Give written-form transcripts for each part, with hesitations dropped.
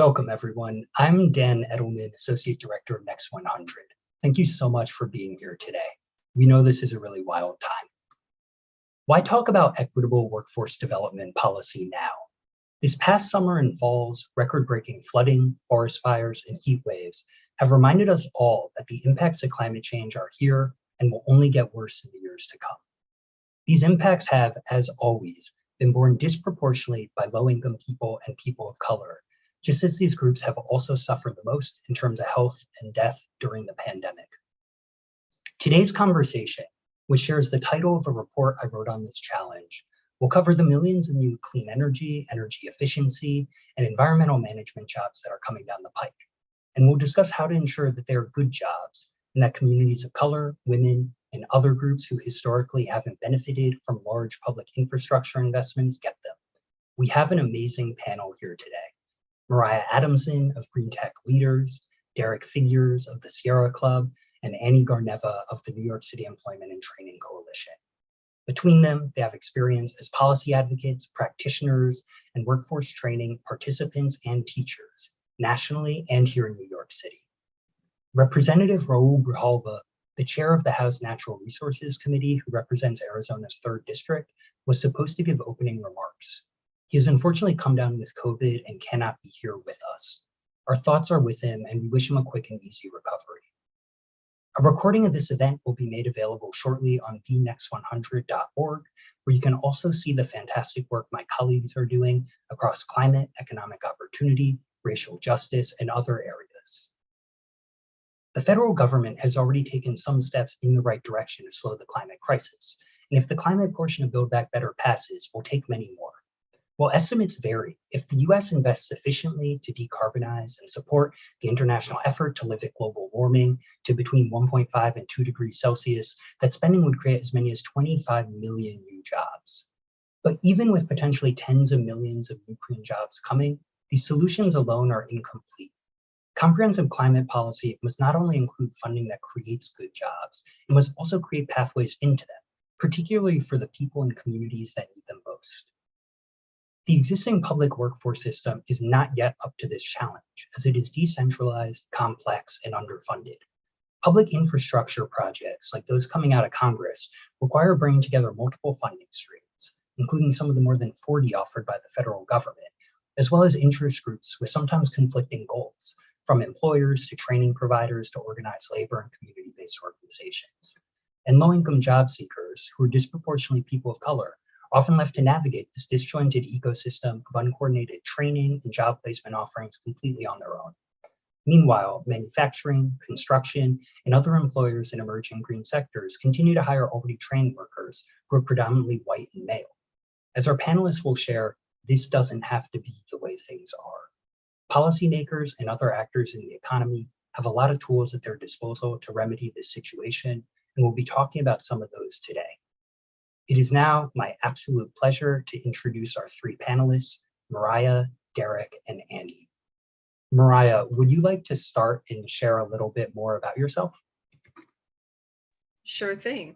Welcome, everyone. I'm Dan Edelman, Associate Director of Next 100. Thank you so much for being here today. We know this is a really wild time. Why talk about equitable workforce development policy now? This past summer and fall's record-breaking flooding, forest fires, and heat waves have reminded us all that the impacts of climate change are here and will only get worse in the years to come. These impacts have, as always, been borne disproportionately by low-income people and people of color, just as these groups have also suffered the most in terms of health and death during the pandemic. Today's conversation, which shares the title of a report I wrote on this challenge, will cover the millions of new clean energy, energy efficiency, and environmental management jobs that are coming down the pike. And we'll discuss how to ensure that they are good jobs and that communities of color, women, and other groups who historically haven't benefited from large public infrastructure investments get them. We have an amazing panel here today. Mariah Adamson of Green Tech Leaders, Derek Figures of the Sierra Club, and Annie Garneva of the New York City Employment and Training Coalition. Between them, they have experience as policy advocates, practitioners, and workforce training participants and teachers, nationally and here in New York City. Representative Raul Grijalva, the chair of the House Natural Resources Committee, who represents Arizona's 3rd District, was supposed to give opening remarks. He has unfortunately come down with COVID and cannot be here with us. Our thoughts are with him, and we wish him a quick and easy recovery. A recording of this event will be made available shortly on thenext100.org, where you can also see the fantastic work my colleagues are doing across climate, economic opportunity, racial justice, and other areas. The federal government has already taken some steps in the right direction to slow the climate crisis, and if the climate portion of Build Back Better passes, we'll take many more. While estimates vary, if the US invests sufficiently to decarbonize and support the international effort to limit global warming to between 1.5 and 2 degrees Celsius, that spending would create as many as 25 million new jobs. But even with potentially tens of millions of new green jobs coming, these solutions alone are incomplete. Comprehensive climate policy must not only include funding that creates good jobs, it must also create pathways into them, particularly for the people and communities that need them most. The existing public workforce system is not yet up to this challenge, as it is decentralized, complex, and underfunded. Public infrastructure projects, like those coming out of Congress, require bringing together multiple funding streams, including some of the more than 40 offered by the federal government, as well as interest groups with sometimes conflicting goals, from employers to training providers to organized labor and community-based organizations. And low-income job seekers, who are disproportionately people of color, often left to navigate this disjointed ecosystem of uncoordinated training and job placement offerings completely on their own. Meanwhile, manufacturing, construction, and other employers in emerging green sectors continue to hire already trained workers who are predominantly white and male. As our panelists will share, this doesn't have to be the way things are. Policymakers and other actors in the economy have a lot of tools at their disposal to remedy this situation, and we'll be talking about some of those today. It is now my absolute pleasure to introduce our 3 panelists, Mariah, Derek, and Annie. Mariah, would you like to start and share a little bit more about yourself? Sure thing.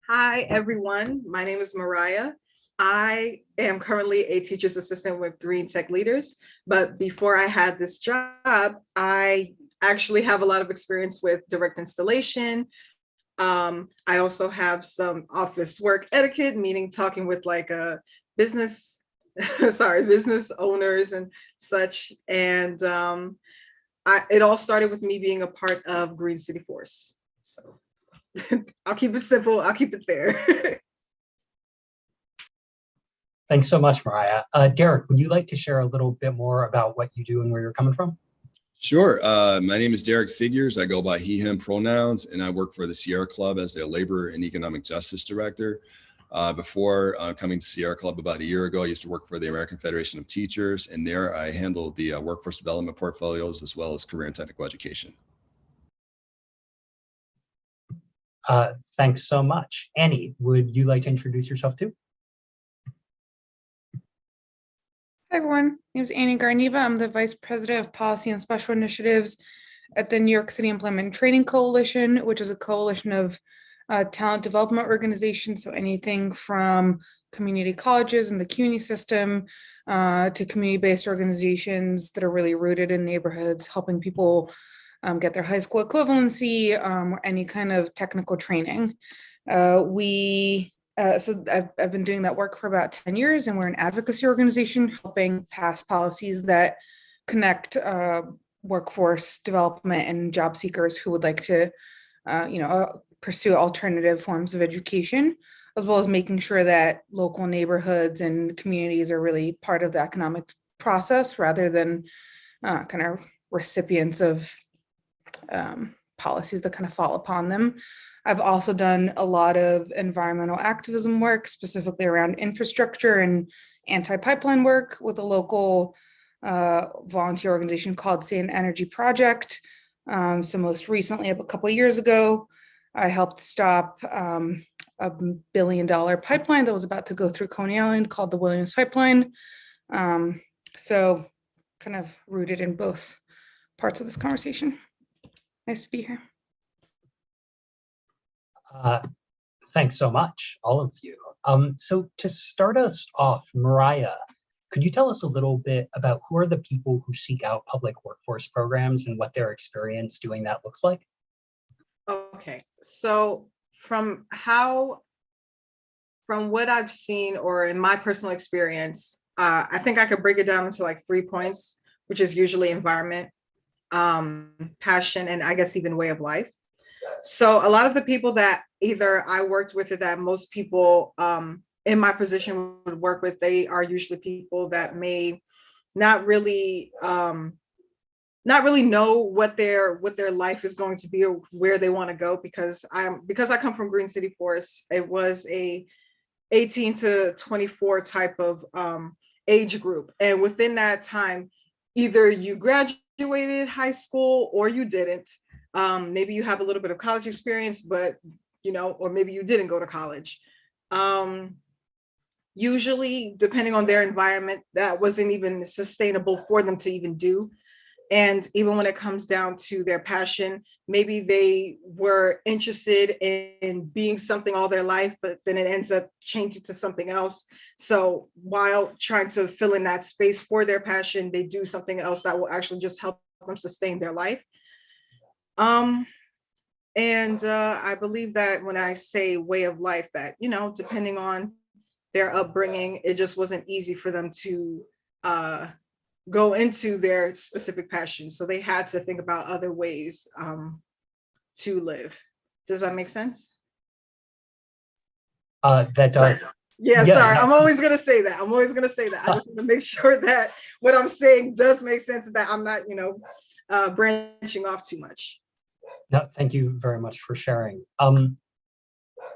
Hi, everyone. My name is Mariah. I am currently a teacher's assistant with Green Tech Leaders, but before I had this job, I actually have a lot of experience with direct installation. I also have some office work etiquette, meaning talking with like a business owners and such. And it all started with me being a part of Green City Force. So I'll keep it simple. I'll keep it there. Thanks so much, Mariah. Derek, would you like to share a little bit more about what you do and where you're coming from? Sure. My name is Derek Figures. I go by he, him pronouns, and I work for the Sierra Club as their Labor and Economic Justice Director. Before coming to Sierra Club about a year ago, I used to work for the American Federation of Teachers, and there I handled the workforce development portfolios as well as career and technical education. Thanks so much. Annie, would you like to introduce yourself too? Hi, everyone. My name is Annie Garneva. I'm the Vice President of Policy and Special Initiatives at the New York City Employment and Training Coalition, which is a coalition of talent development organizations. So anything from community colleges and the CUNY system to community-based organizations that are really rooted in neighborhoods, helping people get their high school equivalency or any kind of technical training. So I've been doing that work for about 10 years, and we're an advocacy organization helping pass policies that connect workforce development and job seekers who would like to, pursue alternative forms of education, as well as making sure that local neighborhoods and communities are really part of the economic process rather than kind of recipients of policies that kind of fall upon them. I've also done a lot of environmental activism work, specifically around infrastructure and anti-pipeline work with a local volunteer organization called Sand Energy Project. So most recently, a couple of years ago, I helped stop a $1 billion pipeline that was about to go through Coney Island called the Williams Pipeline. So kind of rooted in both parts of this conversation. Nice to be here. Thanks so much, all of you. So to start us off, Mariah, could you tell us a little bit about who are the people who seek out public workforce programs and what their experience doing that looks like? Okay, so from what I've seen or in my personal experience, I think I could break it down into like 3 points, which is usually environment, passion, and I guess even way of life. So a lot of the people that either I worked with or that most people in my position would work with, they are usually people that may not really know what their life is going to be or where they want to go, because I come from Green City Forest. It was a 18 to 24 type of age group, and within that time, either you graduated high school or you didn't. Maybe you have a little bit of college experience, but or maybe you didn't go to college. Usually, depending on their environment, that wasn't even sustainable for them to even do. And even when it comes down to their passion, maybe they were interested in being something all their life, but then it ends up changing to something else. So while trying to fill in that space for their passion, they do something else that will actually just help them sustain their life. I believe that when I say way of life, that, depending on their upbringing, it just wasn't easy for them to go into their specific passion. So they had to think about other ways to live. Does that make sense? That does. Yeah, Yeah, sorry. I'm always going to say that. I just want to make sure that what I'm saying does make sense and that I'm not, branching off too much. No, thank you very much for sharing.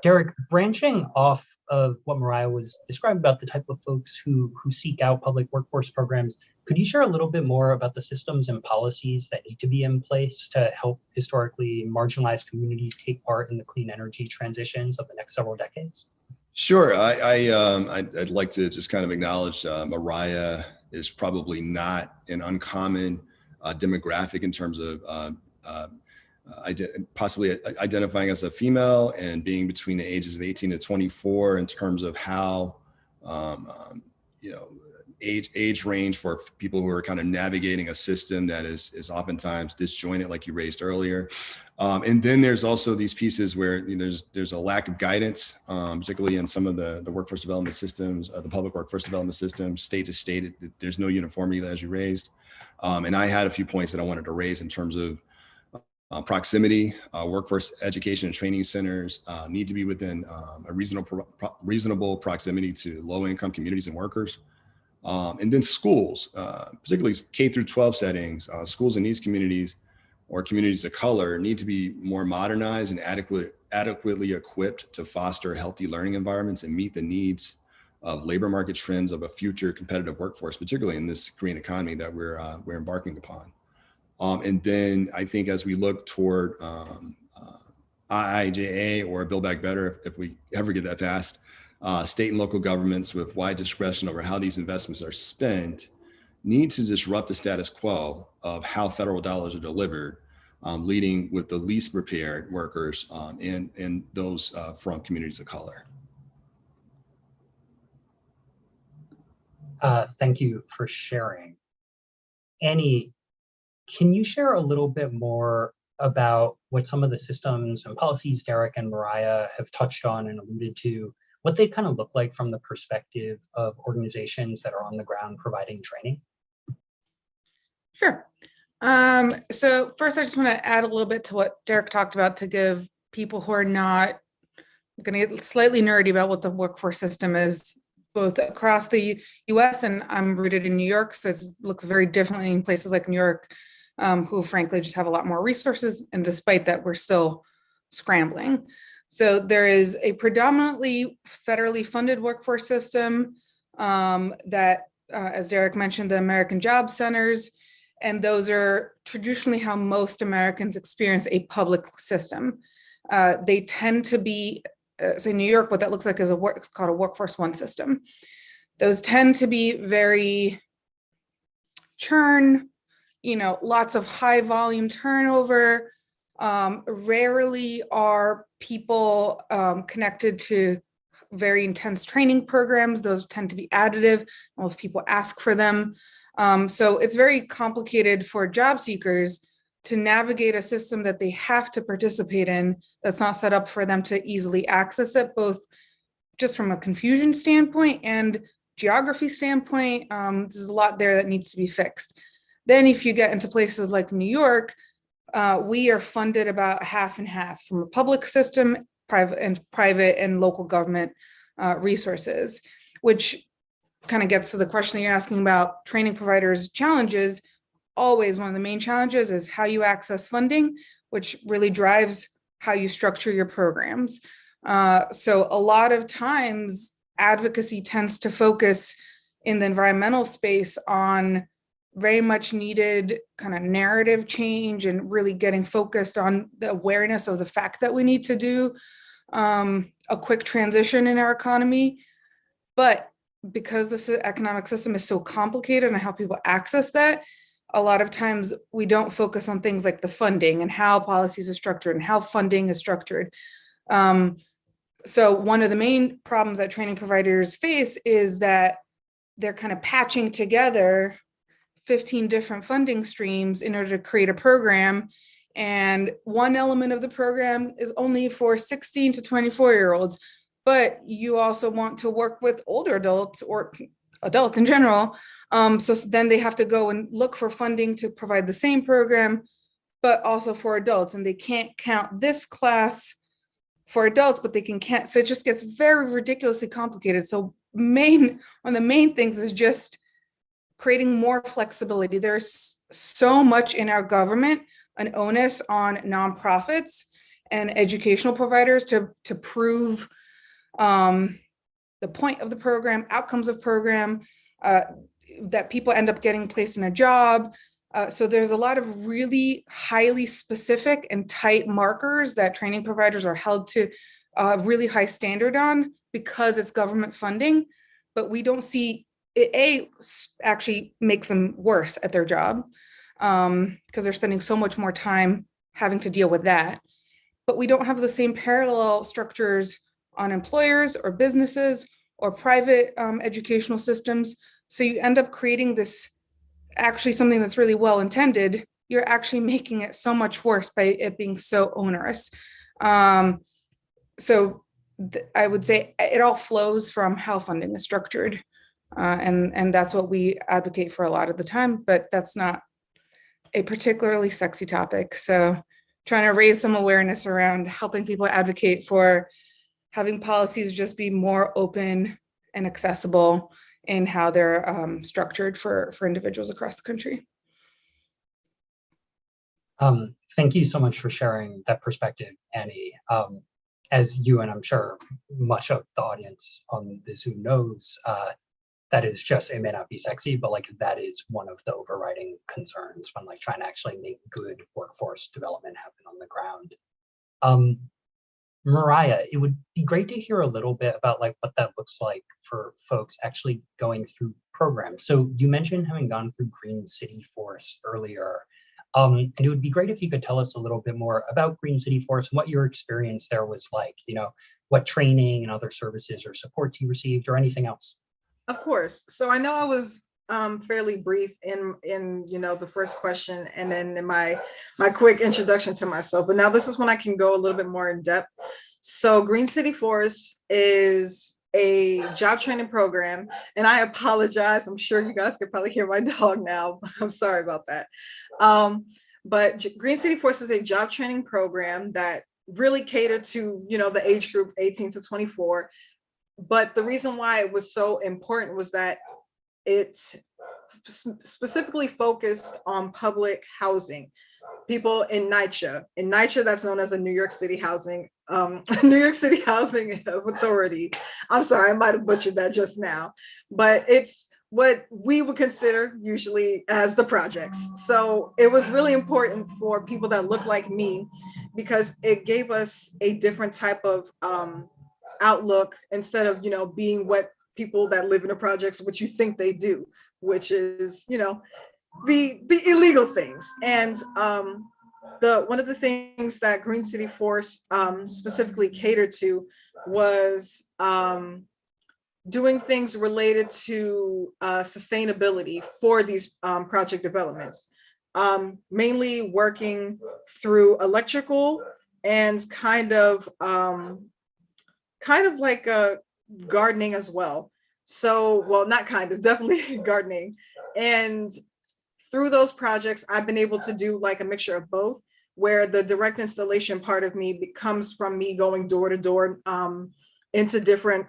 Derek, branching off of what Mariah was describing about the type of folks who seek out public workforce programs, could you share a little bit more about the systems and policies that need to be in place to help historically marginalized communities take part in the clean energy transitions of the next several decades? Sure. I'd like to just kind of acknowledge Mariah is probably not an uncommon demographic in terms of possibly identifying as a female and being between the ages of 18 to 24 in terms of how, age range for people who are kind of navigating a system that is oftentimes disjointed, like you raised earlier. And then there's also these pieces where there's a lack of guidance, particularly in some of the workforce development systems, the public workforce development systems, state to state. There's no uniformity, as you raised. And I had a few points that I wanted to raise in terms of proximity. Workforce education and training centers need to be within a reasonable proximity to low-income communities and workers. And then schools, particularly K through 12 settings, schools in these communities or communities of color need to be more modernized and adequately equipped to foster healthy learning environments and meet the needs of labor market trends of a future competitive workforce, particularly in this green economy that we're embarking upon. And then I think as we look toward IIJA or Build Back Better, if we ever get that passed, state and local governments with wide discretion over how these investments are spent need to disrupt the status quo of how federal dollars are delivered leading with the least prepared workers and those from communities of color. Thank you for sharing. Annie, can you share a little bit more about what some of the systems and policies Derek and Mariah have touched on and alluded to, what they kind of look like from the perspective of organizations that are on the ground providing training? Sure. So first, I just want to add a little bit to what Derek talked about to give people who are not going to get slightly nerdy about what the workforce system is, both across the US, and I'm rooted in New York, so it looks very differently in places like New York, who frankly just have a lot more resources. And despite that, we're still scrambling. So there is a predominantly federally funded workforce system that, as Derek mentioned, the American Job Centers, and those are traditionally how most Americans experience a public system. They tend to be, so in New York, what that looks like is it's called a Workforce One system. Those tend to be very churn, lots of high volume turnover. Rarely are people connected to very intense training programs. Those tend to be additive, well, if people ask for them. So it's very complicated for job seekers to navigate a system that they have to participate in that's not set up for them to easily access it, both just from a confusion standpoint and geography standpoint. There's a lot there that needs to be fixed. Then if you get into places like New York, we are funded about half and half from a public system, private and local government resources, which kind of gets to the question that you're asking about training providers' challenges. Always one of the main challenges is how you access funding, which really drives how you structure your programs. So a lot of times advocacy tends to focus in the environmental space on very much needed kind of narrative change and really getting focused on the awareness of the fact that we need to do a quick transition in our economy. But because this economic system is so complicated and how people access that, a lot of times we don't focus on things like the funding and how policies are structured and how funding is structured. So one of the main problems that training providers face is that they're kind of patching together 15 different funding streams in order to create a program. And one element of the program is only for 16 to 24-year-olds, but you also want to work with older adults or adults in general. So then they have to go and look for funding to provide the same program, but also for adults. And they can't count this class for adults, but they can count. So it just gets very ridiculously complicated. So one of the main things is just creating more flexibility. There's so much in our government, an onus on nonprofits and educational providers to prove the point of the program, outcomes of program, that people end up getting placed in a job. So there's a lot of really highly specific and tight markers that training providers are held to a really high standard on because it's government funding, but we don't see it actually makes them worse at their job because they're spending so much more time having to deal with that. But we don't have the same parallel structures on employers or businesses or private educational systems. So you end up creating this, actually something that's really well intended, you're actually making it so much worse by it being so onerous. So I would say it all flows from how funding is structured. And that's what we advocate for a lot of the time, but that's not a particularly sexy topic. So trying to raise some awareness around helping people advocate for having policies just be more open and accessible in how they're structured for individuals across the country. Thank you so much for sharing that perspective, Annie. As you and I'm sure much of the audience on the Zoom knows, that is just, it may not be sexy, but like that is one of the overriding concerns when like trying to actually make good workforce development happen on the ground. Mariah, it would be great to hear a little bit about like what that looks like for folks actually going through programs. So you mentioned having gone through Green City Force earlier. And it would be great if you could tell us a little bit more about Green City Forest and what your experience there was like, what training and other services or supports you received or anything else. Of course. So I know I was fairly brief in the first question, and then in my quick introduction to myself. But now this is when I can go a little bit more in depth. So Green City Forest is a job training program, and I apologize. I'm sure you guys could probably hear my dog now. I'm sorry about that. But Green City Forest is a job training program that really catered to the age group 18 to 24. But the reason why it was so important was that it specifically focused on public housing, people in NYCHA. In NYCHA, that's known as a New York City Housing, New York City Housing Authority. I'm sorry, I might have butchered that just now, but it's what we would consider usually as the projects. So it was really important for people that look like me, because it gave us a different type of outlook, instead of being what people that live in the projects, what you think they do, which is the illegal things. And the one of the things that Green City Force specifically catered to was doing things related to sustainability for these project developments, mainly working through electrical and kind of like gardening as well. So, well, not kind of, definitely gardening. And through those projects, I've been able to do like a mixture of both, where the direct installation part of me comes from me going door to door into different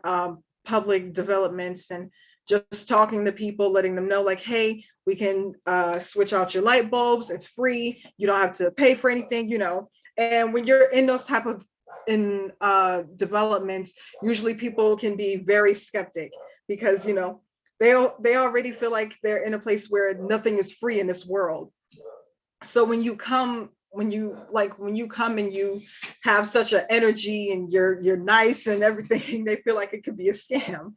public developments and just talking to people, letting them know like, hey, we can switch out your light bulbs. It's free. You don't have to pay for anything, And when you're in those type of developments, usually people can be very skeptic, because they already feel like they're in a place where nothing is free in this world. So when you come and you have such an energy and you're nice and everything, they feel like it could be a scam.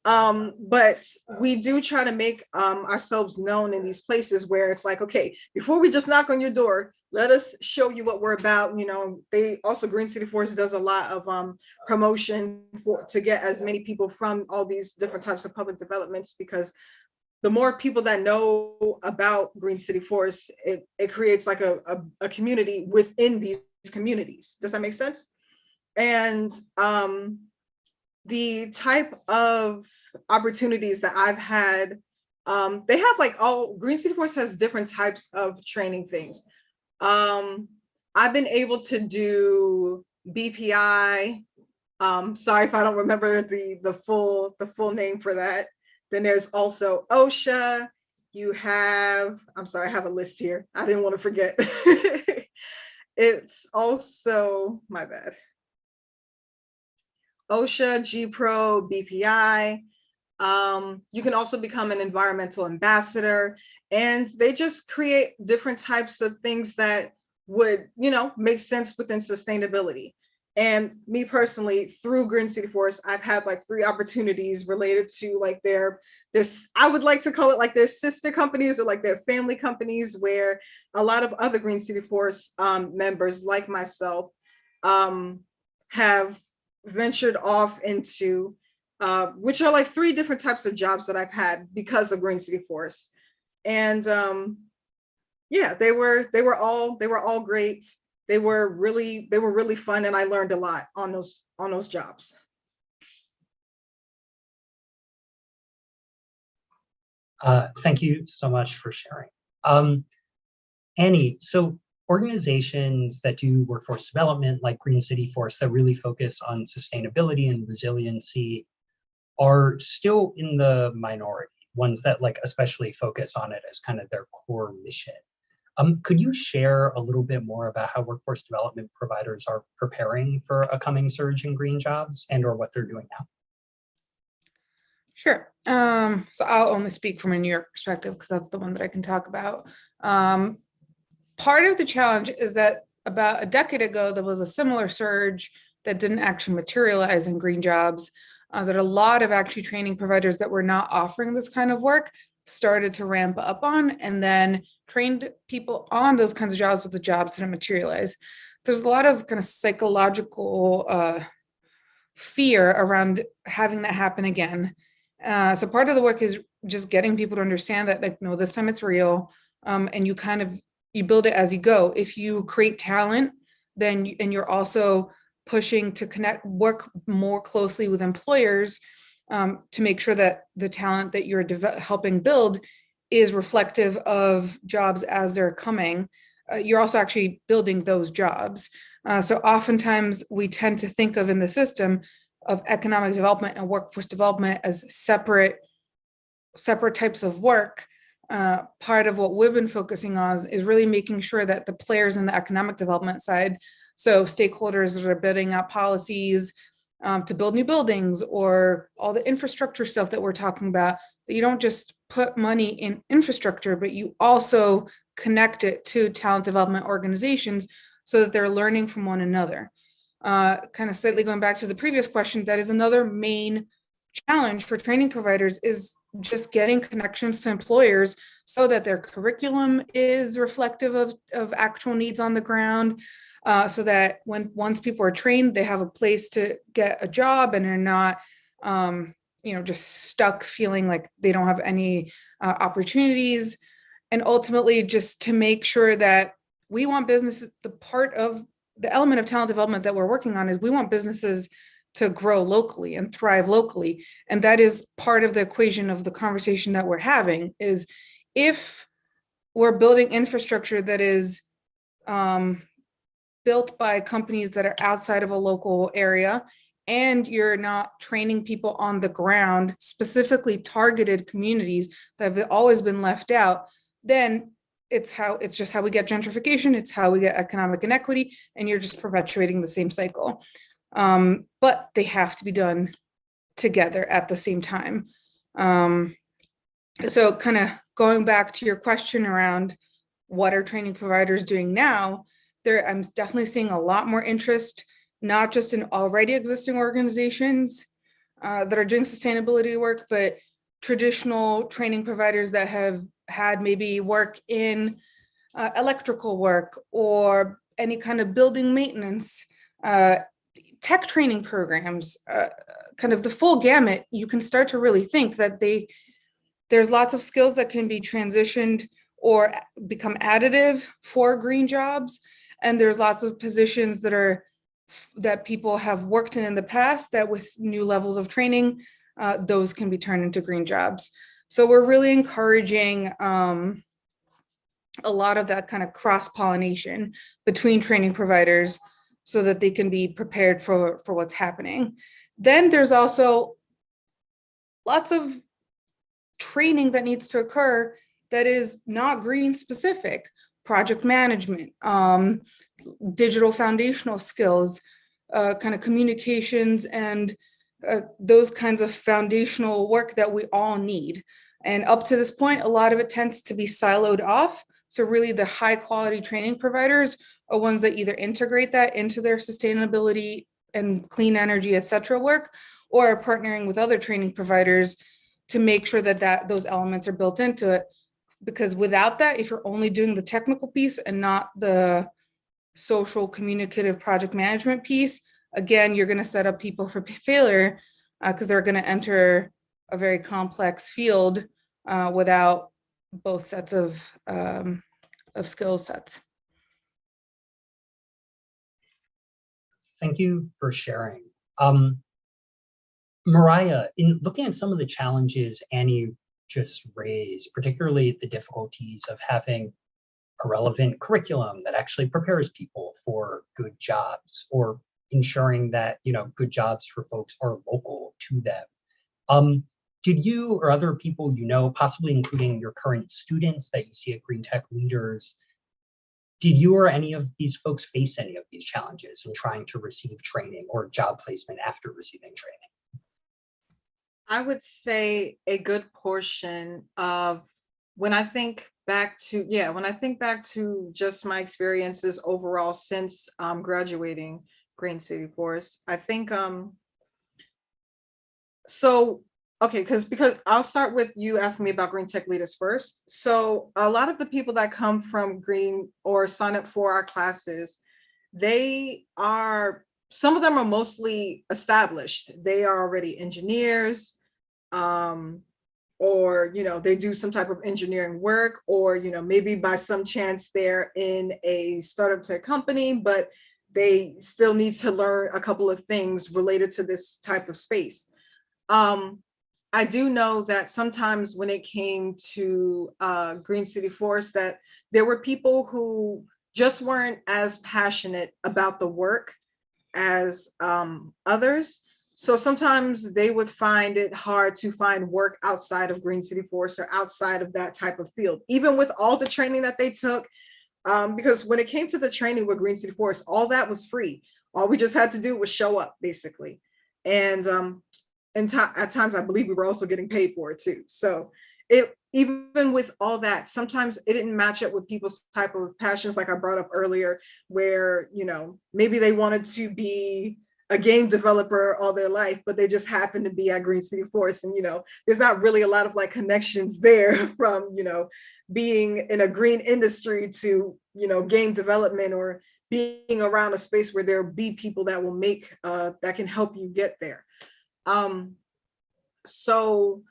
But we do try to make ourselves known in these places where it's like, okay, before we just knock on your door, let us show you what we're about. They also, Green City Forest does a lot of promotion to get as many people from all these different types of public developments, because the more people that know about Green City Forest, it creates like a community within these communities. Does that make sense? And the type of opportunities that I've had, they have like Green City Forest has different types of training things. I've been able to do BPI. Sorry if I don't remember the full name for that. Then there's also OSHA. You have, I'm sorry, I have a list here. I didn't want to forget. It's also, my bad. OSHA, GPRO, BPI. You can also become an environmental ambassador, and they just create different types of things that would, make sense within sustainability. And me personally, through Green City Forest, I've had like 3 opportunities related to like their, I would like to call it like their sister companies or like their family companies, where a lot of other Green City Forest members like myself have ventured off into, which are like 3 different types of jobs that I've had because of Green City Forest. And yeah, they were all great. They were really fun, and I learned a lot on those jobs. Thank you so much for sharing. Annie, so organizations that do workforce development like Green City Forest that really focus on sustainability and resiliency are still in the minority, ones that like especially focus on it as kind of their core mission. Could you share a little bit more about how workforce development providers are preparing for a coming surge in green jobs and or what they're doing now? Sure. So I'll only speak from a New York perspective because that's the one that I can talk about. Part of the challenge is that about a decade ago, there was a similar surge that didn't actually materialize in green jobs, that a lot of actually training providers that were not offering this kind of work started to ramp up on. And then trained people on those kinds of jobs, but the jobs didn't materialize. There's a lot of kind of psychological fear around having that happen again. So part of the work is just getting people to understand that, like, no, this time it's real, and you build it as you go. If you create talent, then and you're also pushing to work more closely with employers to make sure that the talent that you're helping build is reflective of jobs as they're coming. You're also actually building those jobs. So oftentimes we tend to think of in the system of economic development and workforce development as separate types of work. Part of what we've been focusing on is really making sure that the players in the economic development side, so stakeholders that are building out policies to build new buildings or all the infrastructure stuff that we're talking about, that you don't just put money in infrastructure, but you also connect it to talent development organizations so that they're learning from one another. Kind of slightly going back to the previous question, that is another main challenge for training providers, is just getting connections to employers so that their curriculum is reflective of actual needs on the ground, so that once people are trained, they have a place to get a job and they're not just stuck feeling like they don't have any opportunities. And ultimately, just to make sure that we want business, the part of the element of talent development that we're working on is we want businesses to grow locally and thrive locally. And that is part of the equation of the conversation that we're having, is if we're building infrastructure that is built by companies that are outside of a local area, and you're not training people on the ground, specifically targeted communities that have always been left out, then it's just how we get gentrification. It's how we get economic inequity, and you're just perpetuating the same cycle. But they have to be done together at the same time. So kind of going back to your question around what are training providers doing now, I'm definitely seeing a lot more interest, not just in already existing organizations that are doing sustainability work, but traditional training providers that have had maybe work in electrical work or any kind of building maintenance, tech training programs, kind of the full gamut. You can start to really think that there's lots of skills that can be transitioned or become additive for green jobs. And there's lots of positions that people have worked in the past that with new levels of training, those can be turned into green jobs. So we're really encouraging a lot of that kind of cross-pollination between training providers so that they can be prepared for what's happening. Then there's also lots of training that needs to occur that is not green specific: project management, digital foundational skills, kind of communications, and those kinds of foundational work that we all need. And up to this point, a lot of it tends to be siloed off. So really the high quality training providers are ones that either integrate that into their sustainability and clean energy, et cetera, work, or are partnering with other training providers to make sure that those elements are built into it. Because without that, if you're only doing the technical piece and not the social communicative project management piece, again, you're going to set up people for failure because they're going to enter a very complex field without both sets of skill sets. Thank you for sharing. Mariah, in looking at some of the challenges Annie just raised, particularly the difficulties of having a relevant curriculum that actually prepares people for good jobs, or ensuring that good jobs for folks are local to them. Did you or other people possibly including your current students that you see at Green Tech Leaders, did you or any of these folks face any of these challenges in trying to receive training or job placement after receiving training? I would say a good portion of when I think back to just my experiences overall since graduating Green City Forest, I think so Okay, because I'll start with you asking me about green tech leaders first. So a lot of the people that come from green or sign up for our classes, some of them are mostly established. They are already engineers, um, or they do some type of engineering work, or maybe by some chance they're in a startup tech company, but they still need to learn a couple of things related to this type of space. Um, I do know that sometimes when it came to Green City Forest, that there were people who just weren't as passionate about the work as others. So sometimes they would find it hard to find work outside of Green City Forest or outside of that type of field, even with all the training that they took. Because when it came to the training with Green City Forest, all that was free. All we just had to do was show up, basically. And at times, I believe we were also getting paid for it too. So even with all that, sometimes it didn't match up with people's type of passions, like I brought up earlier, where maybe they wanted to be a game developer all their life, but they just happened to be at Green City Forest, and there's not really a lot of like connections there from being in a green industry to game development, or being around a space where there'll be people that will make that can help you get there. So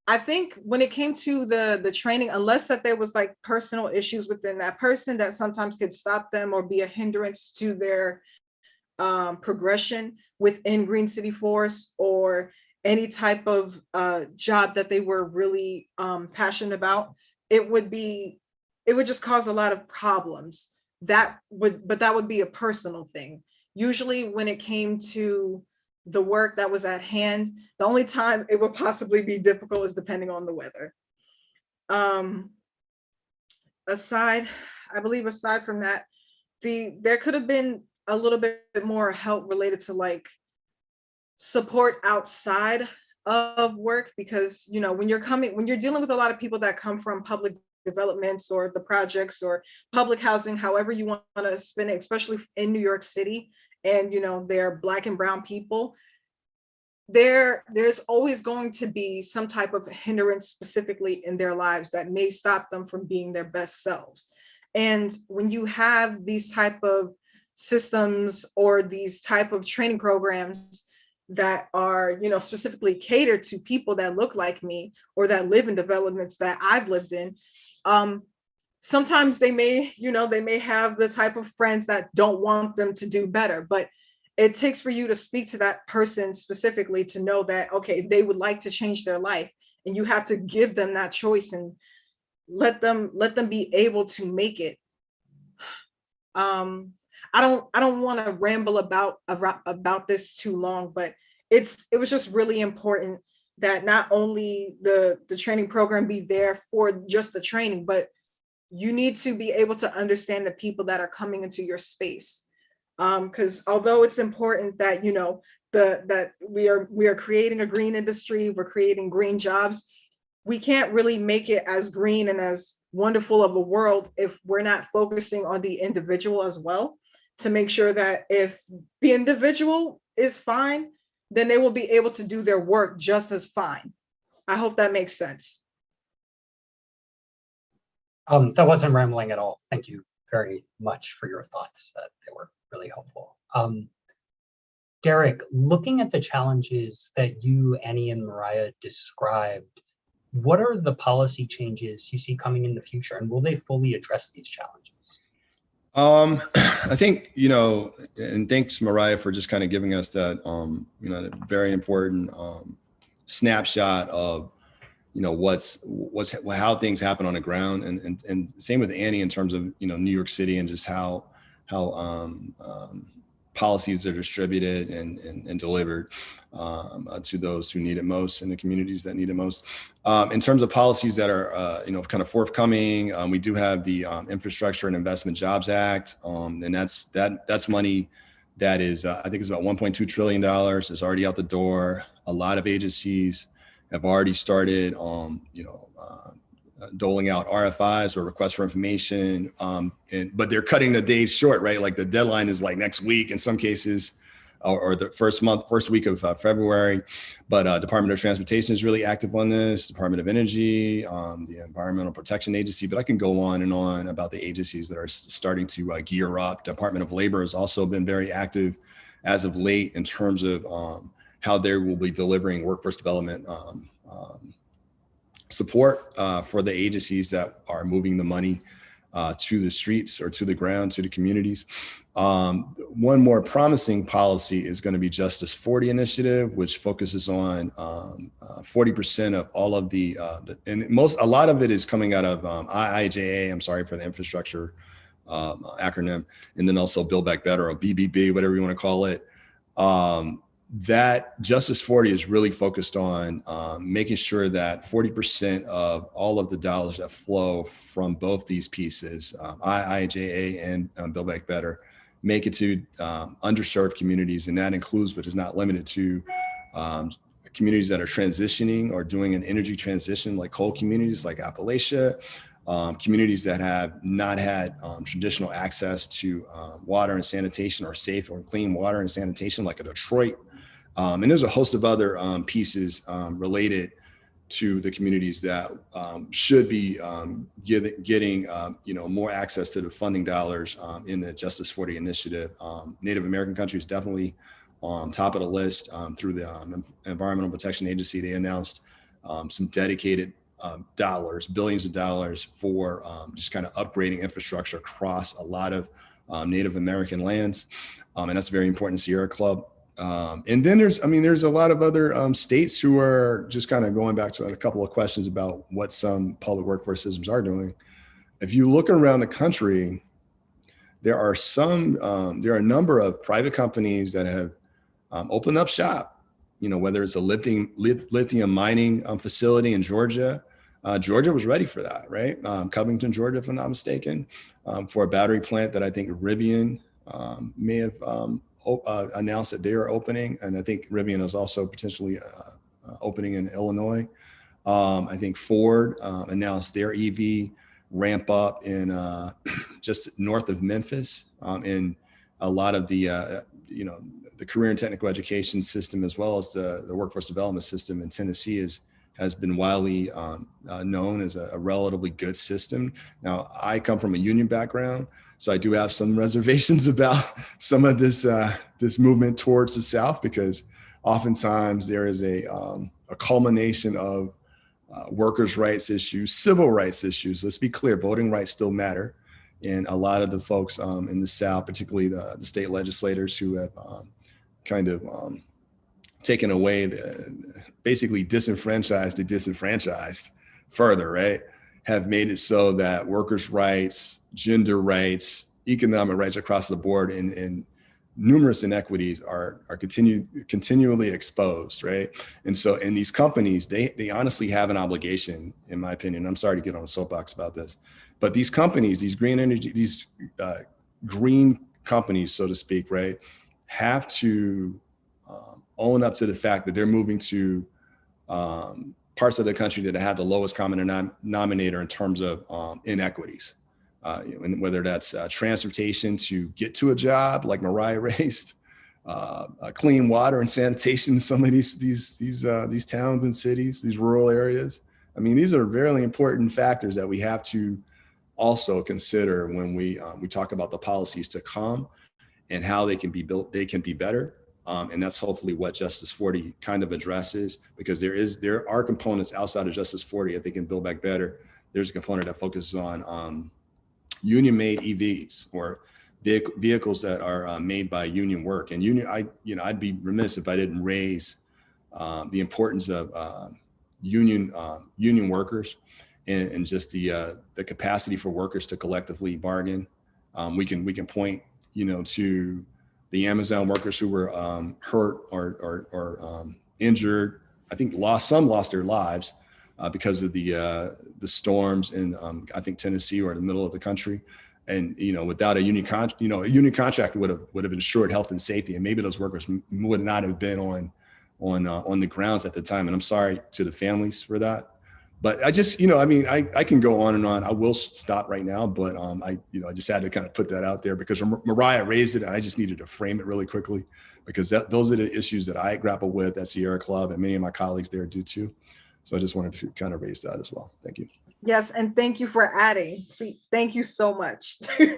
I think when it came to the training, unless that there was like personal issues within that person that sometimes could stop them or be a hindrance to their progression within Green City Forest, or any type of job that they were really passionate about, it would just cause a lot of problems. But that would be a personal thing. Usually when it came to the work that was at hand, the only time it would possibly be difficult is depending on the weather. I believe aside from that, there could have been a little bit more help related to like support outside of work, because when you're dealing with a lot of people that come from public developments or the projects or public housing, however you want to spin it, especially in New York City, and they're Black and brown people, there's always going to be some type of hindrance specifically in their lives that may stop them from being their best selves. And when you have these type of systems or these type of training programs that are specifically catered to people that look like me or that live in developments that I've lived in, sometimes they may have the type of friends that don't want them to do better, but it takes for you to speak to that person specifically to know that, okay, they would like to change their life, and you have to give them that choice and let them be able to make it. I don't want to ramble about this too long, but it was just really important that not only the training program be there for just the training, but you need to be able to understand the people that are coming into your space. Because although it's important that that we are creating a green industry, we're creating green jobs, we can't really make it as green and as wonderful of a world if we're not focusing on the individual as well, to make sure that if the individual is fine, then they will be able to do their work just as fine. I hope that makes sense. That wasn't rambling at all. Thank you very much for your thoughts. They were really helpful. Derek, looking at the challenges that you, Annie, and Mariah described, what are the policy changes you see coming in the future, and will they fully address these challenges? I think, and thanks, Mariah, for just kind of giving us that, that very important snapshot of, how things happen on the ground, and same with Annie in terms of, New York City and just how policies are distributed and delivered to those who need it most in the communities that need it most. In terms of policies that are, kind of forthcoming, we do have the Infrastructure and Investment Jobs Act, and that's money that is, I think it's about $1.2 trillion. It's already out the door. A lot of agencies have already started, doling out RFIs or requests for information, but they're cutting the days short, right? Like the deadline is like next week in some cases. or the first week of February. But Department of Transportation is really active on this, Department of Energy, the Environmental Protection Agency, but I can go on and on about the agencies that are starting to gear up. Department of Labor has also been very active as of late in terms of how they will be delivering workforce development support for the agencies that are moving the money to the streets or to the ground, to the communities. One more promising policy is going to be Justice 40 initiative, which focuses on 40% of all of a lot of it is coming out of IIJA. I'm sorry for the infrastructure acronym, and then also Build Back Better, or BBB, whatever you want to call it. That Justice 40 is really focused on making sure that 40% of all of the dollars that flow from both these pieces, IIJA and Build Back Better, make it to underserved communities. And that includes, but is not limited to, communities that are transitioning or doing an energy transition, like coal communities like Appalachia, communities that have not had traditional access to water and sanitation, or safe or clean water and sanitation, like a Detroit. And there's a host of other pieces related to the communities that should be getting more access to the funding dollars in the Justice 40 initiative. Native American countries definitely on top of the list. Through the Environmental Protection Agency, they announced some dedicated dollars, billions of dollars, for just kind of upgrading infrastructure across a lot of Native American lands. And that's very important in Sierra Club. And then there's a lot of other states who are just kind of going back to a couple of questions about what some public workforce systems are doing. If you look around the country, there are a number of private companies that have opened up shop, whether it's a lithium mining facility in Georgia. Georgia was ready for that, right? Covington, Georgia, if I'm not mistaken, for a battery plant that I think Rivian may have announced that they are opening. And I think Rivian is also potentially opening in Illinois. I think Ford announced their EV ramp up in just north of Memphis. And a lot of the career and technical education system, as well as the workforce development system in Tennessee, has been widely known as a relatively good system. Now, I come from a union background, so I do have some reservations about some of this movement towards the South, because oftentimes there is a culmination of workers' rights issues, civil rights issues. Let's be clear, voting rights still matter. And a lot of the folks in the South, particularly the state legislators who have taken away, basically disenfranchised the disenfranchised further, right? Have made it so that workers' rights, gender rights, economic rights across the board, and numerous inequities are continually exposed, right? And so in these companies, they honestly have an obligation, in my opinion. I'm sorry to get on a soapbox about this, but these companies, these green energy, these green companies, so to speak, right, have to own up to the fact that they're moving to parts of the country that have the lowest common denominator in terms of inequities. And whether that's transportation to get to a job, like Mariah raised, clean water and sanitation in some of these towns and cities, these rural areas. I mean, these are very important factors that we have to also consider when we talk about the policies to come and how they can be built. They can be better. And that's hopefully what Justice 40 kind of addresses, because there are components outside of Justice 40. I think in Build Back Better, there's a component that focuses on union-made EVs, or vehicles that are made by union work. And I'd be remiss if I didn't raise the importance of union workers, and just the capacity for workers to collectively bargain. We can point to the Amazon workers who were hurt or injured. I think some lost their lives because of the storms in I think Tennessee, or in the middle of the country. And without a union contract would have ensured health and safety, and maybe those workers would not have been on the grounds at the time. And I'm sorry to the families for that. But I just, I mean, I can go on and on. I will stop right now, but I just had to kind of put that out there because Mariah raised it, and I just needed to frame it really quickly because those are the issues that I grapple with at Sierra Club, and many of my colleagues there do too. So I just wanted to kind of raise that as well. Thank you. Yes, and thank you for adding. Thank you so much. Yeah,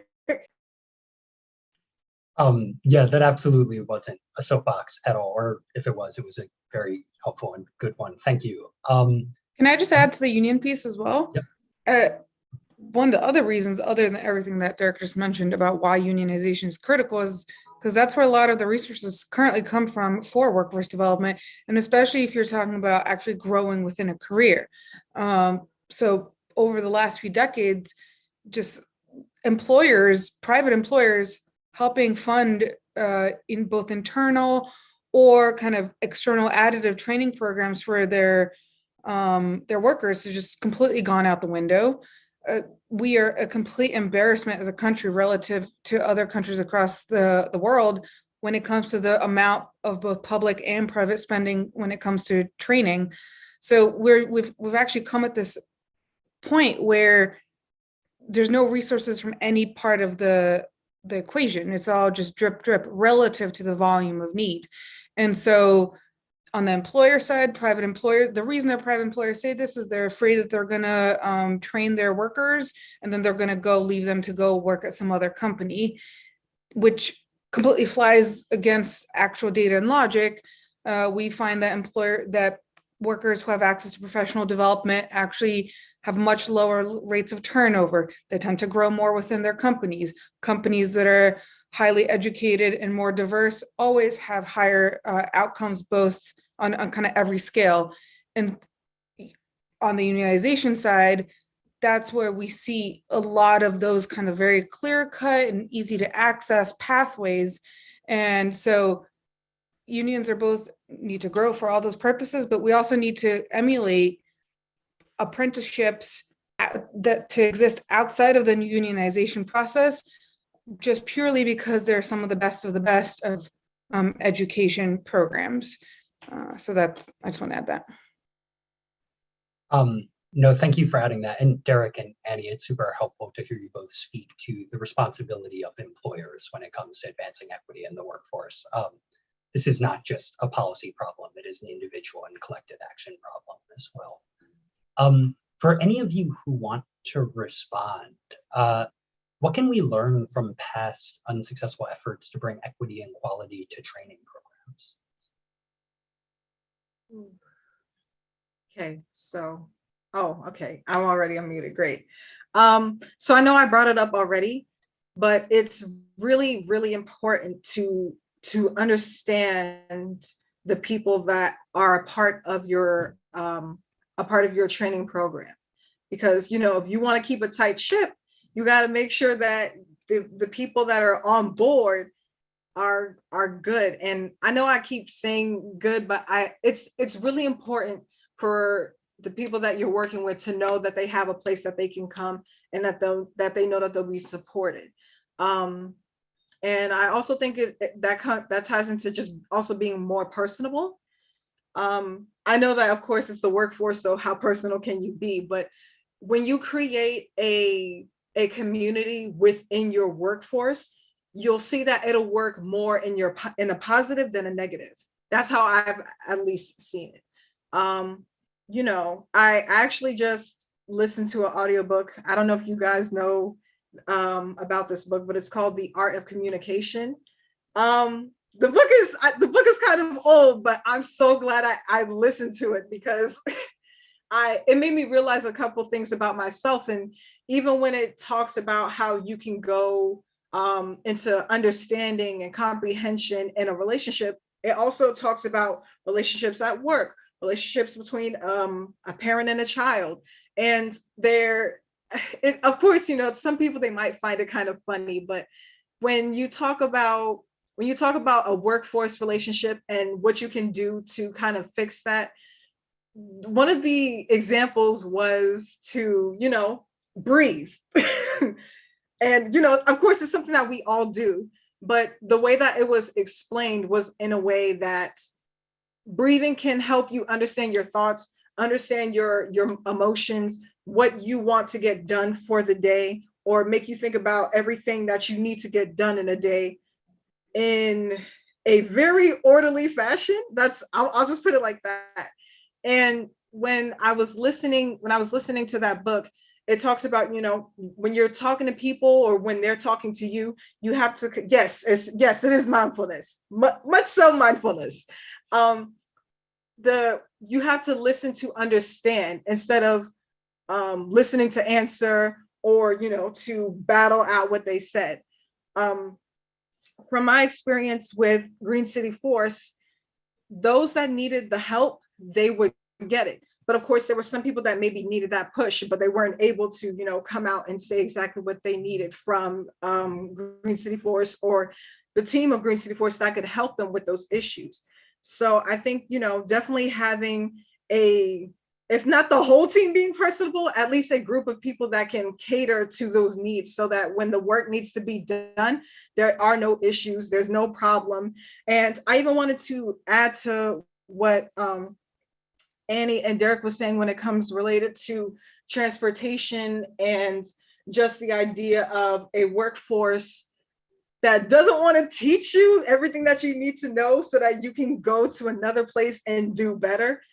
that absolutely wasn't a soapbox at all, or if it was a very helpful and good one. Thank you. Can I just add to the union piece as well? Yep. One of the other reasons, other than everything that Derek just mentioned about why unionization is critical, is because that's where a lot of the resources currently come from for workforce development, and especially if you're talking about actually growing within a career. So over the last few decades, just private employers helping fund in both internal or kind of external additive training programs for their workers has just completely gone out the window. We are a complete embarrassment as a country relative to other countries across the world when it comes to the amount of both public and private spending when it comes to training. So we've actually come at this point where there's no resources from any part of the equation. It's all just drip relative to the volume of need. And so on the employer side, the reason that private employers say this is they're afraid that they're going to train their workers and then they're going to leave them to go work at some other company, which completely flies against actual data and logic. We find that workers who have access to professional development actually have much lower rates of turnover. They tend to grow more within their companies. Companies that are highly educated and more diverse always have higher outcomes, both on kind of every scale. And on the unionization side, that's where we see a lot of those kind of very clear cut and easy to access pathways. And so unions are both need to grow for all those purposes, but we also need to emulate apprenticeships that to exist outside of the unionization process, just purely because they're some of the best of education programs. So I just want to add that. No, thank you for adding that. And Derek and Annie, it's super helpful to hear you both speak to the responsibility of employers when it comes to advancing equity in the workforce. This is not just a policy problem, it is an individual and collective action problem as well. For any of you who want to respond, what can we learn from past unsuccessful efforts to bring equity and quality to training programs? Okay, so, okay, I'm already unmuted, great. So I know I brought it up already, but it's really, really important to understand the people that are a part of your training program. Because, if you want to keep a tight ship, you got to make sure that the people that are on board are good. And I know I keep saying good, but it's really important for the people that you're working with to know that they have a place that they can come and that they know that they'll be supported. And I also think that ties into just also being more personable. I know that, of course, it's the workforce, so how personal can you be? But when you create a community within your workforce, you'll see that it'll work more in a positive than a negative. That's how I've at least seen it. I actually just listened to an audiobook. I don't know if you guys know about this book, but it's called The Art of Communication. The book is kind of old, but I'm so glad I listened to it because it made me realize a couple of things about myself. And even when it talks about how you can go into understanding and comprehension in a relationship, it also talks about relationships at work, relationships between a parent and a child. And of course, some people, they might find it kind of funny, but when you talk about a workforce relationship and what you can do to kind of fix that, one of the examples was to, breathe. And, of course, it's something that we all do, but the way that it was explained was in a way that breathing can help you understand your thoughts, understand your emotions, what you want to get done for the day, or make you think about everything that you need to get done in a day in a very orderly fashion. I'll just put it like that. And when I was listening to that book, it talks about, when you're talking to people or when they're talking to you, you have to, yes, it is mindfulness, much so mindfulness. You have to listen to understand instead of listening to answer or, to battle out what they said. From my experience with Green City Force, those that needed the help, they would get it. But of course, there were some people that maybe needed that push, but they weren't able to, come out and say exactly what they needed from Green City Force or the team of Green City Force that could help them with those issues. So I think, definitely having if not the whole team being personable, at least a group of people that can cater to those needs so that when the work needs to be done, there are no issues, there's no problem. And I even wanted to add to what Annie and Derek was saying when it comes related to transportation and just the idea of a workforce that doesn't want to teach you everything that you need to know so that you can go to another place and do better.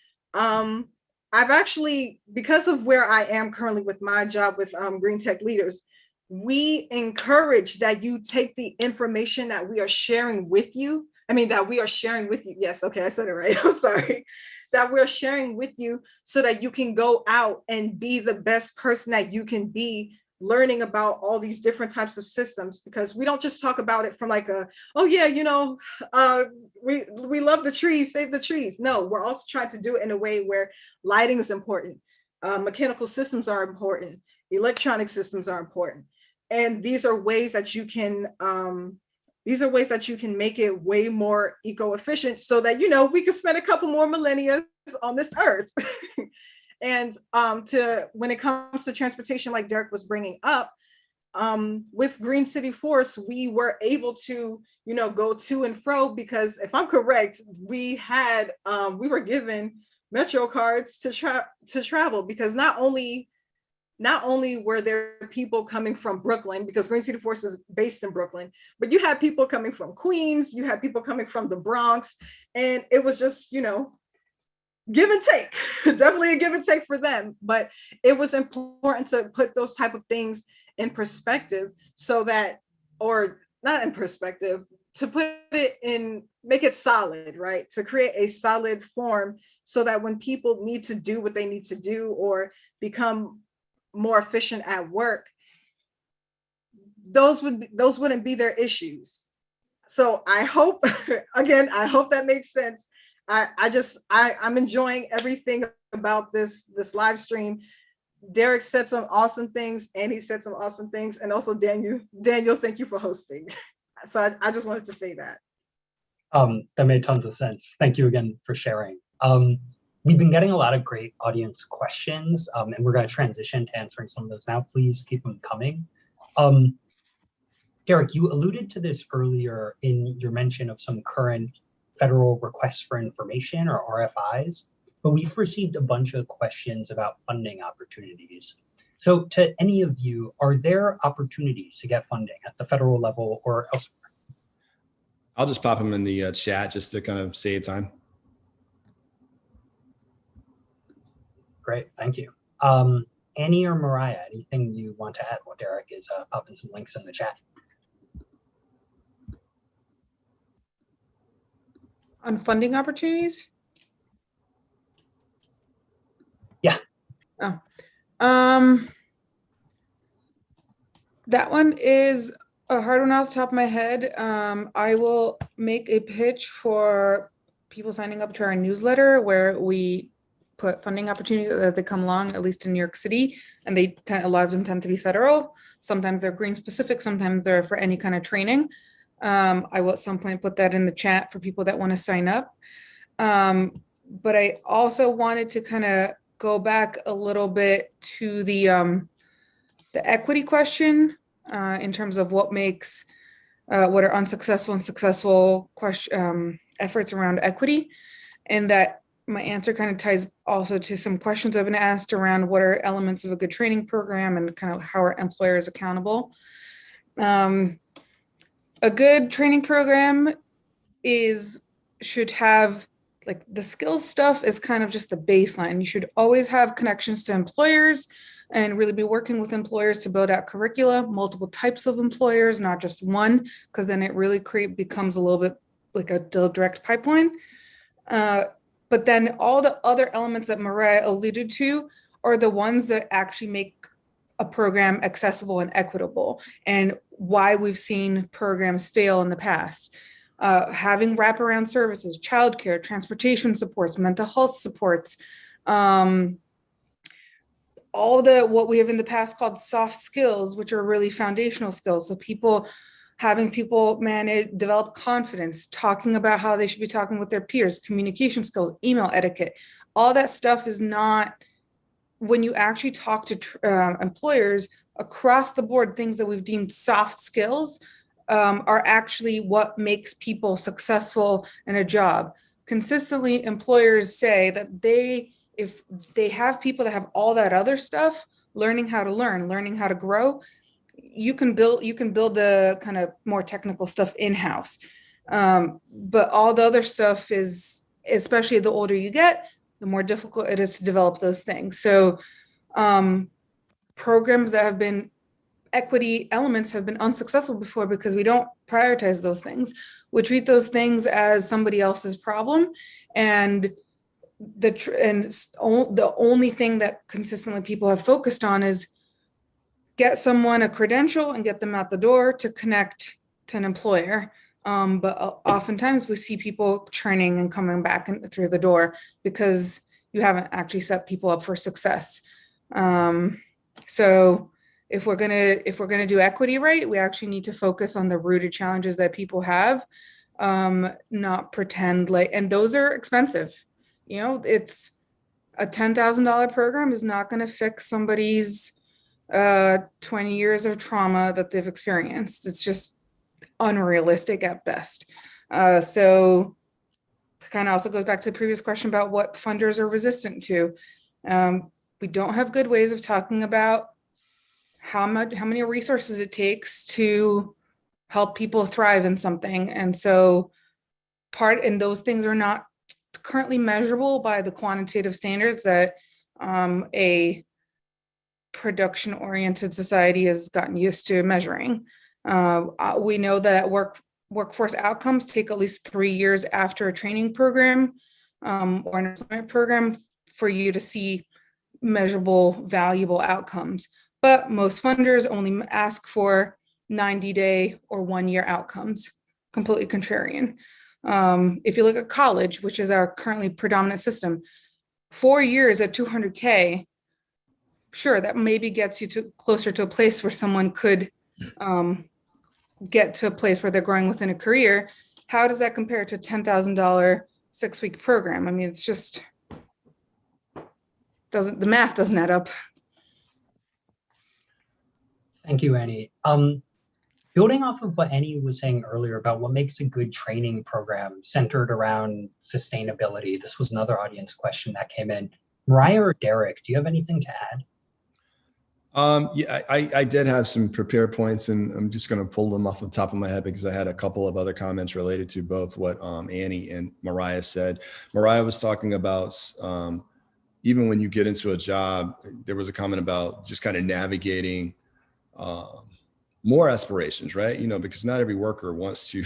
I've actually, because of where I am currently with my job with Green Tech Leaders, we encourage that you take the information that we are sharing with you. Yes, okay, I said it right. I'm sorry. That we're sharing with you so that you can go out and be the best person that you can be, learning about all these different types of systems, because we don't just talk about it from like we love the trees, save the trees. No, we're also trying to do it in a way where lighting is important, mechanical systems are important, electronic systems are important, and these are ways that you can make it way more eco-efficient so that we can spend a couple more millennia on this earth. And when it comes to transportation, like Derek was bringing up, with Green City Force, we were able to, go to and fro because, if I'm correct, we were given Metro cards to travel, because not only were there people coming from Brooklyn, because Green City Force is based in Brooklyn, but you had people coming from Queens, you had people coming from the Bronx, and it was just, give and take. Definitely a give and take for them, but it was important to put those type of things in perspective, so that, or not in perspective, to put it in, make it solid, right? To create a solid form so that when people need to do what they need to do or become more efficient at work, those wouldn't be their issues. So I hope, again, I hope that makes sense. I'm enjoying everything about this live stream. Derek said some awesome things, and he said some awesome things, and also Daniel, thank you for hosting. So I just wanted to say that. That made tons of sense. Thank you again for sharing. We've been getting a lot of great audience questions, and we're going to transition to answering some of those now. Please keep them coming. Derek, you alluded to this earlier in your mention of some current federal requests for information, or RFIs, but we've received a bunch of questions about funding opportunities. So to any of you, are there opportunities to get funding at the federal level or elsewhere? I'll just pop them in the chat just to kind of save time. Great, thank you. Annie or Mariah, anything you want to add while Derek is popping some links in the chat? On funding opportunities? Yeah. Oh. That one is a hard one off the top of my head. I will make a pitch for people signing up to our newsletter, where we put funding opportunities as they come along, at least in New York City, and a lot of them tend to be federal. Sometimes they're green specific, sometimes they're for any kind of training. I will at some point put that in the chat for people that want to sign up. But I also wanted to kind of go back a little bit to the equity question, in terms of what makes, what are unsuccessful and successful efforts around equity. And that my answer kind of ties also to some questions I've been asked around what are elements of a good training program and kind of how are employers accountable. A good training program should have, like, the skills stuff is kind of just the baseline. You should always have connections to employers and really be working with employers to build out curricula, multiple types of employers, not just one, because then it really becomes a little bit like a direct pipeline. But then all the other elements that Mariah alluded to are the ones that actually make a program accessible and equitable, and why we've seen programs fail in the past. Having wraparound services, childcare, transportation supports, mental health supports, all what we have in the past called soft skills, which are really foundational skills. So having people develop confidence, talking about how they should be talking with their peers, communication skills, email etiquette, all that stuff is not, when you actually talk to employers across the board, things that we've deemed soft skills are actually what makes people successful in a job. Consistently, employers say that if they have people that have all that other stuff, learning how to learn, learning how to grow, you can build the kind of more technical stuff in-house. But all the other stuff is, especially the older you get, the more difficult it is to develop those things. So programs that have been equity elements have been unsuccessful before because we don't prioritize those things. We treat those things as somebody else's problem, and the only thing that consistently people have focused on is get someone a credential and get them out the door to connect to an employer. But oftentimes we see people training and coming back through the door because you haven't actually set people up for success. So if we're gonna do equity right, we actually need to focus on the rooted challenges that people have, not pretend like, and those are expensive. You know, it's a $10,000 program is not going to fix somebody's 20 years of trauma that they've experienced. It's just unrealistic at best. So kind of also goes back to the previous question about what funders are resistant to. We don't have good ways of talking about how many resources it takes to help people thrive in something. And so and those things are not currently measurable by the quantitative standards that a production-oriented society has gotten used to measuring. We know that workforce outcomes take at least 3 years after a training program or an employment program for you to see measurable, valuable outcomes. But most funders only ask for 90-day or 1-year outcomes, completely contrarian. If you look at college, which is our currently predominant system, 4 years at $200K, sure, that maybe gets you closer to a place where someone could get to a place where they're growing within a career. How does that compare to a $10,000 6-week program? I mean, it's just the math doesn't add up. Thank you, Annie. Building off of what Annie was saying earlier about what makes a good training program centered around sustainability, this was another audience question that came in. Mariah or Derek, do you have anything to add? Yeah, I did have some prepared points, and I'm just going to pull them off the top of my head because I had a couple of other comments related to both what Annie and Mariah said. Mariah was talking about even when you get into a job, there was a comment about just kind of navigating more aspirations, right? You know, because not every worker wants to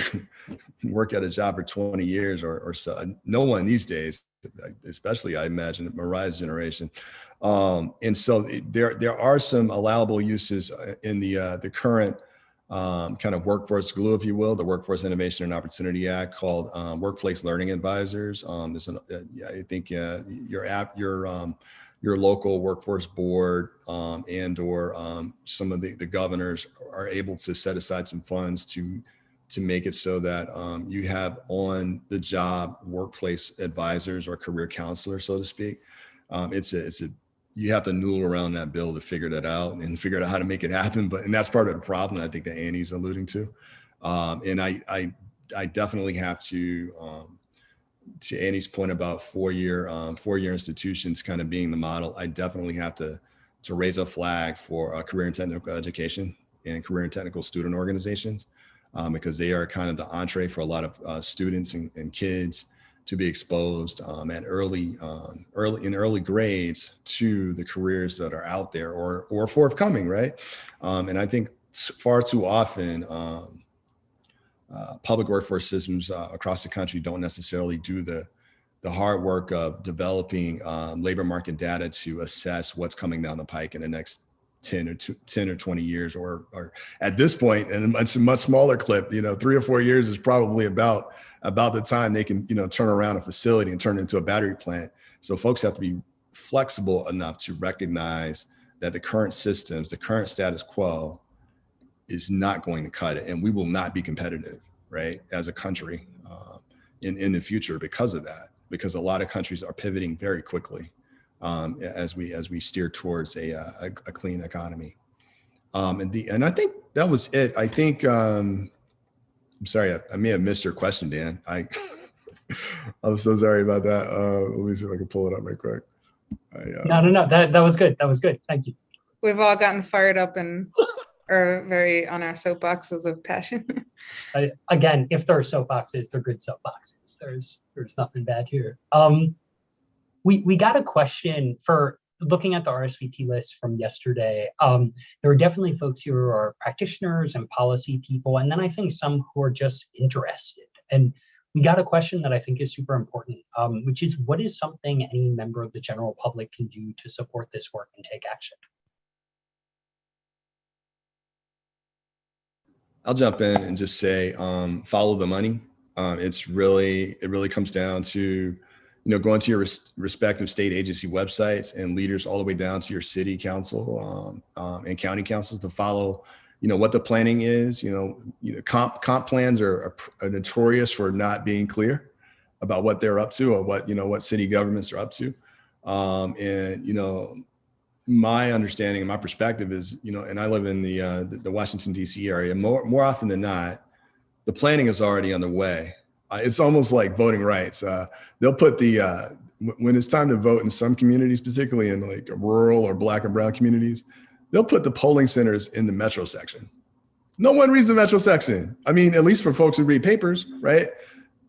work at a job for 20 years or so. No one these days, especially I imagine Mariah's generation. And so there are some allowable uses in the current kind of workforce glue, if you will, the Workforce Innovation and Opportunity Act, called Workplace Learning Advisors. I think your local workforce board and/or some of the governors are able to set aside some funds to make it so that you have on the job workplace advisors or career counselors, so to speak. You have to noodle around that bill to figure that out and figure out how to make it happen. And that's part of the problem I think that Annie's alluding to. And I definitely have to to Annie's point about four-year institutions kind of being the model, I definitely have to raise a flag for career and technical education and career and technical student organizations, because they are kind of the entree for a lot of students and kids to be exposed at early grades to the careers that are out there or forthcoming, right? And I think far too often, public workforce systems across the country don't necessarily do the hard work of developing labor market data to assess what's coming down the pike in the next 10 or 20 years, or at this point, and it's a much smaller clip, 3 or 4 years is probably about the time they can, turn around a facility and turn it into a battery plant. So folks have to be flexible enough to recognize that the current systems, the current status quo is not going to cut it. And we will not be competitive, right, as a country in the future because of that, because a lot of countries are pivoting very quickly as we steer towards a clean economy. And I think that was it. I think, I'm sorry, I may have missed your question, Dan. I'm so sorry about that. Let me see if I can pull it up right quick. No, that was good. That was good. Thank you. We've all gotten fired up and are very on our soapboxes of passion. Again, if there are soapboxes, they're good soapboxes. There's nothing bad here. We got a question for looking at the RSVP list from yesterday. There are definitely folks who are practitioners and policy people, and then I think some who are just interested. And we got a question that I think is super important, which is, what is something any member of the general public can do to support this work and take action? I'll jump in and just say, follow the money. It really comes down to, going to your respective state agency websites and leaders all the way down to your city council and county councils to follow, what the planning is. Comp plans are notorious for not being clear about what they're up to or what city governments are up to. My understanding and my perspective is, and I live in the Washington, D.C. area, more often than not, the planning is already underway. It's almost like voting rights. They'll put when it's time to vote in some communities, particularly in like rural or Black and brown communities, they'll put the polling centers in the metro section. No one reads the metro section. I mean, at least for folks who read papers, right?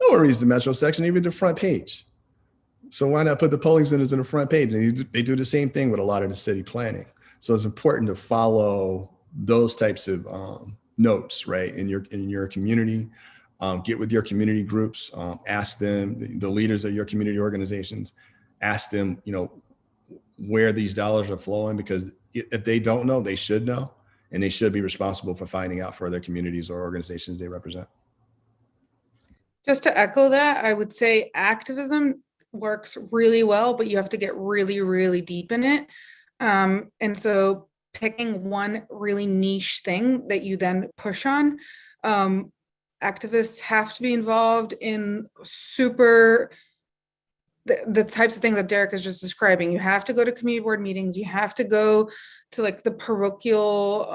No one reads the metro section, even the front page. So why not put the polling centers in the front page? And they do the same thing with a lot of the city planning. So it's important to follow those types of notes, right, in your community. Get with your community groups, ask them, the leaders of your community organizations, ask them, where these dollars are flowing, because if they don't know, they should know, and they should be responsible for finding out for their communities or organizations they represent. Just to echo that, I would say activism works really well, but you have to get really, really deep in it. And so picking one really niche thing that you then push on, activists have to be involved in the types of things that Derek is just describing. You have to go to community board meetings. You have to go to like the parochial,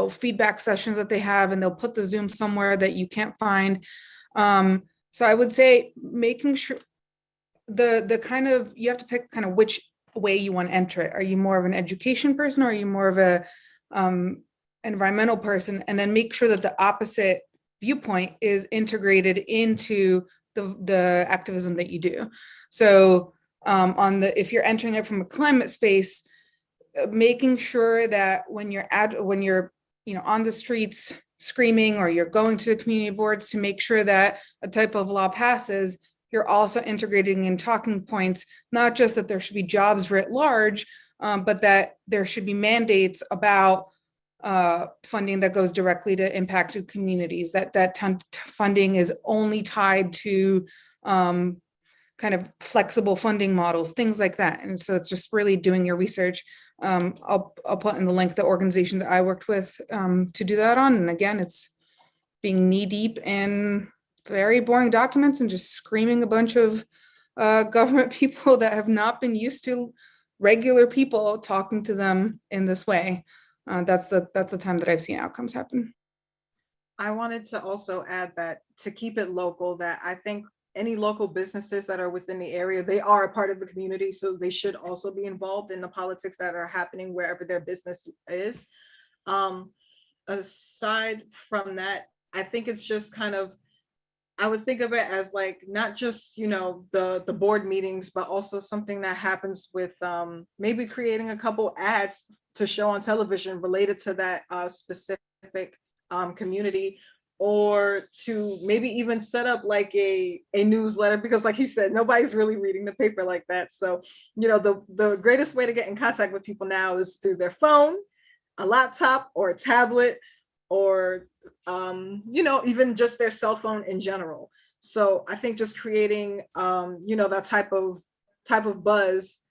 feedback sessions that they have, and they'll put the Zoom somewhere that you can't find. So I would say making sure you have to pick kind of which way you want to enter it. Are you more of an education person, or are you more of a environmental person? And then make sure that the opposite viewpoint is integrated into the activism that you do. So if you're entering it from a climate space, making sure that when you're on the streets screaming, or you're going to the community boards to make sure that a type of law passes, you're also integrating in talking points, not just that there should be jobs writ large, but that there should be mandates about funding that goes directly to impacted communities, that funding is only tied to kind of flexible funding models, things like that. And so it's just really doing your research. I'll put in the link the organization that I worked with to do that on. And again, it's being knee deep in very boring documents and just screaming a bunch of government people that have not been used to regular people talking to them in this way. That's the time that I've seen outcomes happen. I wanted to also add that to keep it local, that I think any local businesses that are within the area, they are a part of the community, so they should also be involved in the politics that are happening wherever their business is. Aside from that, I think it's just kind of, I would think of it as like not just, you know, the board meetings, but also something that happens with maybe creating a couple ads to show on television related to that specific community, or to maybe even set up like a newsletter, because like he said, nobody's really reading the paper like that. So, you know, the greatest way to get in contact with people now is through their phone, a laptop or a tablet, or you know, even just their cell phone in general. So I think just creating you know, that type of buzz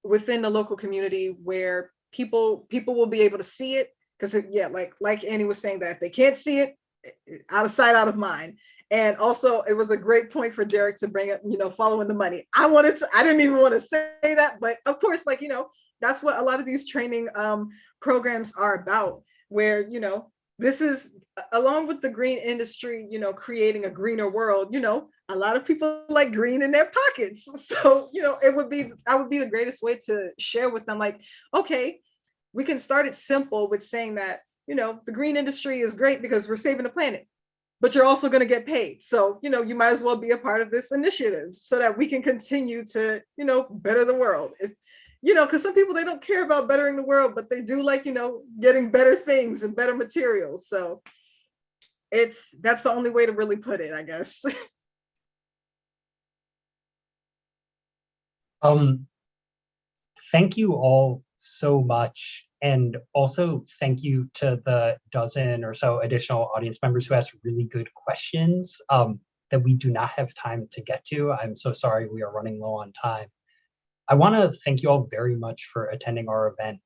within the local community where people will be able to see it, because yeah, like Annie was saying, that if they can't see it, out of sight, out of mind. And also, it was a great point for Derek to bring up, you know, following the money. I didn't even want to say that, but of course, like, you know, that's what a lot of these training programs are about, where, you know, this is, along with the green industry, you know, creating a greener world, you know, a lot of people like green in their pockets. So, you know, that would be the greatest way to share with them, like, okay, we can start it simple with saying that, you know, the green industry is great because we're saving the planet, but you're also going to get paid. So, you know, you might as well be a part of this initiative so that we can continue to, you know, better the world. If, you know, because some people, they don't care about bettering the world, but they do like, you know, getting better things and better materials. So that's the only way to really put it, I guess. Thank you all so much. And also thank you to the dozen or so additional audience members who asked really good questions that we do not have time to get to. I'm so sorry, we are running low on time. I want to thank you all very much for attending our event.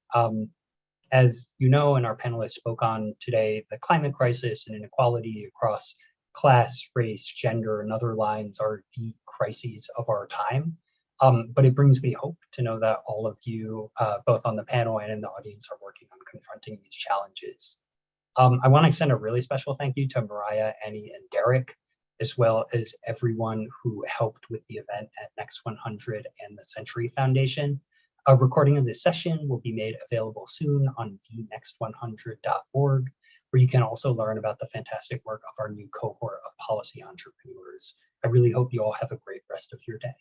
As you know, and our panelists spoke on today, the climate crisis and inequality across class, race, gender, and other lines are the crises of our time. But it brings me hope to know that all of you, both on the panel and in the audience, are working on confronting these challenges. I want to extend a really special thank you to Mariah, Annie, and Derek, as well as everyone who helped with the event at Next 100 and the Century Foundation. A recording of this session will be made available soon on thenext100.org, where you can also learn about the fantastic work of our new cohort of policy entrepreneurs. I really hope you all have a great rest of your day.